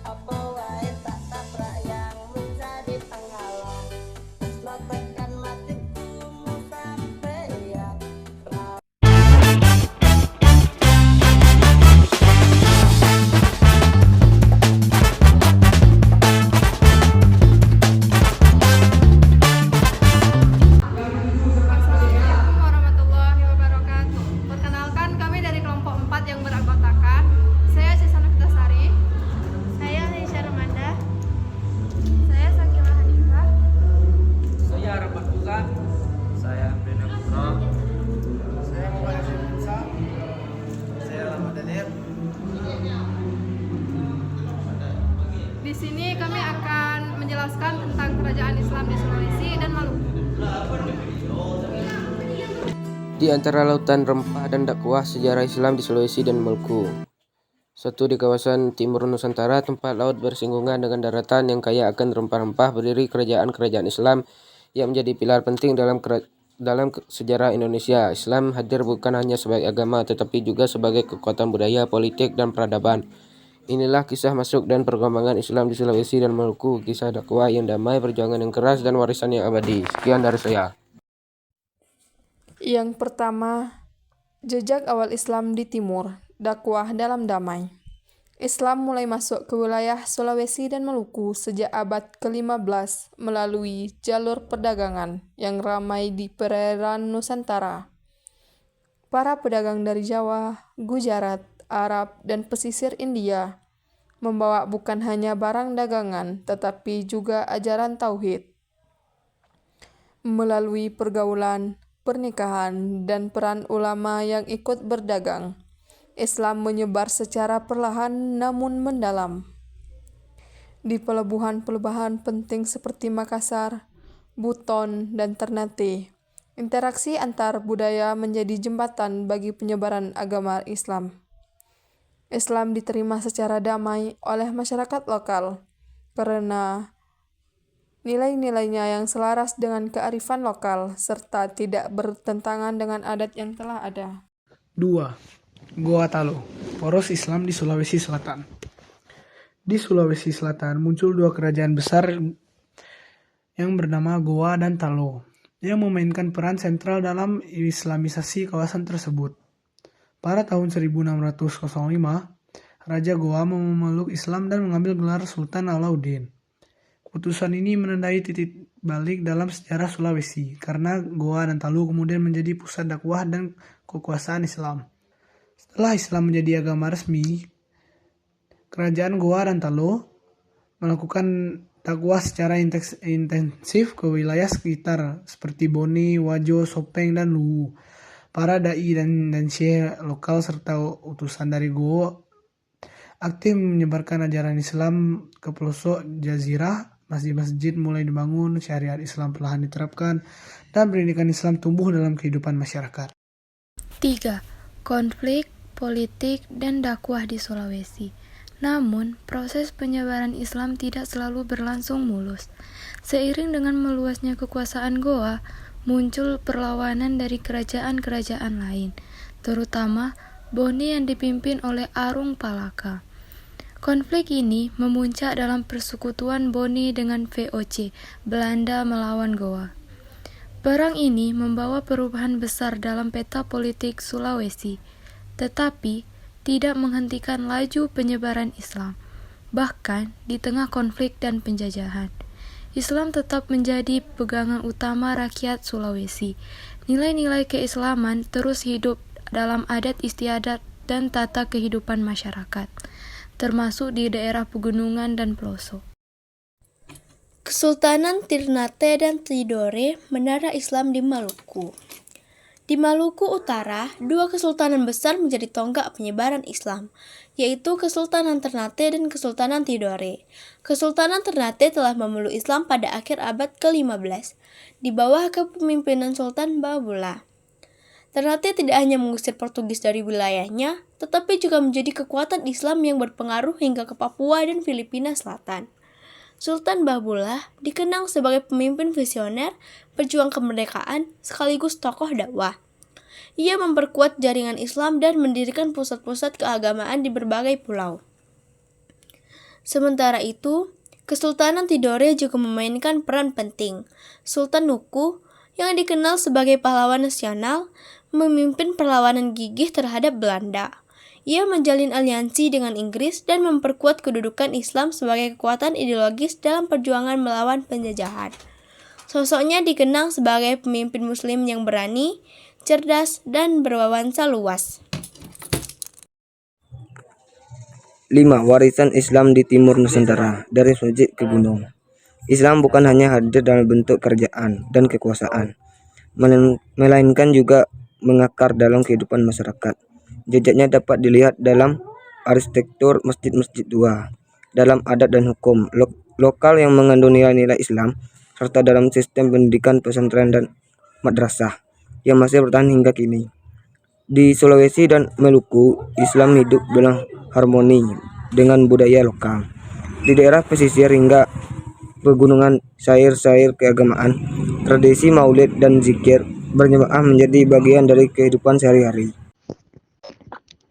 Apa wae tak tabrak yang menjadi penghalang. Lo tekan matiku sampeyan. Assalamualaikum warahmatullahi wabarakatuh. Perkenalkan, kami dari kelompok 4 yang beranggotakan. Saya Cisana Fitasari. Saya Nisha Ramanda. Saya Sakila Hanifah. Saya Harapan Bukan. Saya Amrina Putra. Saya Muhammad Azza. Saya Lama Dalir. Di sini kami akan menjelaskan tentang kerajaan Islam di Sulawesi dan Maluku. Di antara lautan rempah dan dakwah sejarah Islam di Sulawesi dan Maluku. Satu di kawasan timur Nusantara, tempat laut bersinggungan dengan daratan yang kaya akan rempah-rempah, berdiri kerajaan-kerajaan Islam yang menjadi pilar penting dalam sejarah Indonesia. Islam hadir bukan hanya sebagai agama, tetapi juga sebagai kekuatan budaya, politik, dan peradaban. Inilah kisah masuk dan perkembangan Islam di Sulawesi dan Maluku, kisah dakwah yang damai, perjuangan yang keras, dan warisan yang abadi. Sekian dari saya. Yang pertama, jejak awal Islam di timur, dakwah dalam damai. Islam mulai masuk ke wilayah Sulawesi dan Maluku sejak abad ke-15 melalui jalur perdagangan yang ramai di perairan Nusantara. Para pedagang dari Jawa, Gujarat, Arab, dan pesisir India membawa bukan hanya barang dagangan, tetapi juga ajaran tauhid. Melalui pergaulan, pernikahan, dan peran ulama yang ikut berdagang, Islam menyebar secara perlahan namun mendalam. Di pelabuhan-pelabuhan penting seperti Makassar, Buton, dan Ternate, interaksi antar budaya menjadi jembatan bagi penyebaran agama Islam. Islam diterima secara damai oleh masyarakat lokal karena nilai-nilainya yang selaras dengan kearifan lokal serta tidak bertentangan dengan adat yang telah ada. 2. Goa Talo, poros Islam di Sulawesi Selatan. Di Sulawesi Selatan muncul dua kerajaan besar yang bernama Goa dan Talo, yang memainkan peran sentral dalam islamisasi kawasan tersebut. Pada tahun 1605, Raja Goa memeluk Islam dan mengambil gelar Sultan Alauddin. Keputusan ini menandai titik balik dalam sejarah Sulawesi, karena Goa dan Talo kemudian menjadi pusat dakwah dan kekuasaan Islam. Setelah Islam menjadi agama resmi, kerajaan Goa dan Talo melakukan dakwah secara intensif ke wilayah sekitar seperti Bone, Wajo, Sopeng, dan Luwu. Para dai dan syekh lokal serta utusan dari Goa aktif menyebarkan ajaran Islam ke pelosok jazirah. Masjid-masjid mulai dibangun, syariat Islam perlahan diterapkan, dan pendidikan Islam tumbuh dalam kehidupan masyarakat. 3. Konflik, politik, dan dakwah di Sulawesi. Namun, proses penyebaran Islam tidak selalu berlangsung mulus. Seiring dengan meluasnya kekuasaan Goa, muncul perlawanan dari kerajaan-kerajaan lain, terutama Bone yang dipimpin oleh Arung Palaka. Konflik ini memuncak dalam persekutuan Bone dengan VOC, Belanda melawan Goa. Perang ini membawa perubahan besar dalam peta politik Sulawesi, tetapi tidak menghentikan laju penyebaran Islam. Bahkan di tengah konflik dan penjajahan, Islam tetap menjadi pegangan utama rakyat Sulawesi. Nilai-nilai keislaman terus hidup dalam adat istiadat dan tata kehidupan masyarakat, termasuk di daerah pegunungan dan pelosok. Kesultanan Ternate dan Tidore menara Islam di Maluku. Di Maluku Utara, dua kesultanan besar menjadi tonggak penyebaran Islam, yaitu Kesultanan Ternate dan Kesultanan Tidore. Kesultanan Ternate telah memeluk Islam pada akhir abad ke-15, di bawah kepemimpinan Sultan Bahbullah. Ternate tidak hanya mengusir Portugis dari wilayahnya, tetapi juga menjadi kekuatan Islam yang berpengaruh hingga ke Papua dan Filipina Selatan. Sultan Bahbullah dikenang sebagai pemimpin visioner, pejuang kemerdekaan, sekaligus tokoh dakwah. Ia memperkuat jaringan Islam dan mendirikan pusat-pusat keagamaan di berbagai pulau. Sementara itu, Kesultanan Tidore juga memainkan peran penting. Sultan Nuku, yang dikenal sebagai pahlawan nasional, memimpin perlawanan gigih terhadap Belanda. Ia menjalin aliansi dengan Inggris dan memperkuat kedudukan Islam sebagai kekuatan ideologis dalam perjuangan melawan penjajahan. Sosoknya dikenang sebagai pemimpin Muslim yang berani, cerdas, dan berwawasan luas. 5. Warisan Islam di Timur Nusantara, dari masjid ke gunung. Islam bukan hanya hadir dalam bentuk kerajaan dan kekuasaan, melainkan juga mengakar dalam kehidupan masyarakat. Jejaknya dapat dilihat dalam arsitektur masjid-masjid tua, dalam adat dan hukum lokal yang mengandung nilai-nilai Islam, serta dalam sistem pendidikan pesantren dan madrasah yang masih bertahan hingga kini. Di Sulawesi dan Maluku, Islam hidup dalam harmoni dengan budaya lokal. Di daerah pesisir hingga pegunungan, syair-syair keagamaan, tradisi maulid dan zikir berjamaah menjadi bagian dari kehidupan sehari-hari.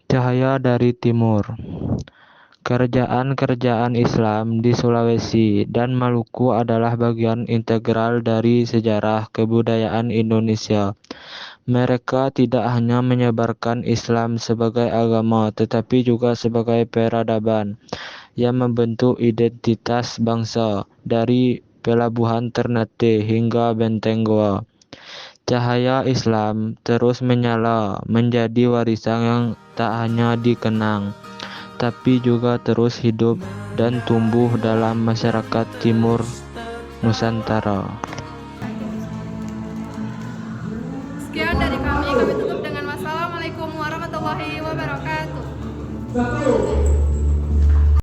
Cahaya dari Timur. Kerajaan-kerajaan Islam di Sulawesi dan Maluku adalah bagian integral dari sejarah kebudayaan Indonesia. Mereka tidak hanya menyebarkan Islam sebagai agama, tetapi juga sebagai peradaban yang membentuk identitas bangsa, dari pelabuhan Ternate hingga Benteng Goa. Cahaya Islam terus menyala, menjadi warisan yang tak hanya dikenang, tapi juga terus hidup dan tumbuh dalam masyarakat Timur Nusantara. Sekian dari kami tutup dengan wassalamualaikum warahmatullahi wabarakatuh.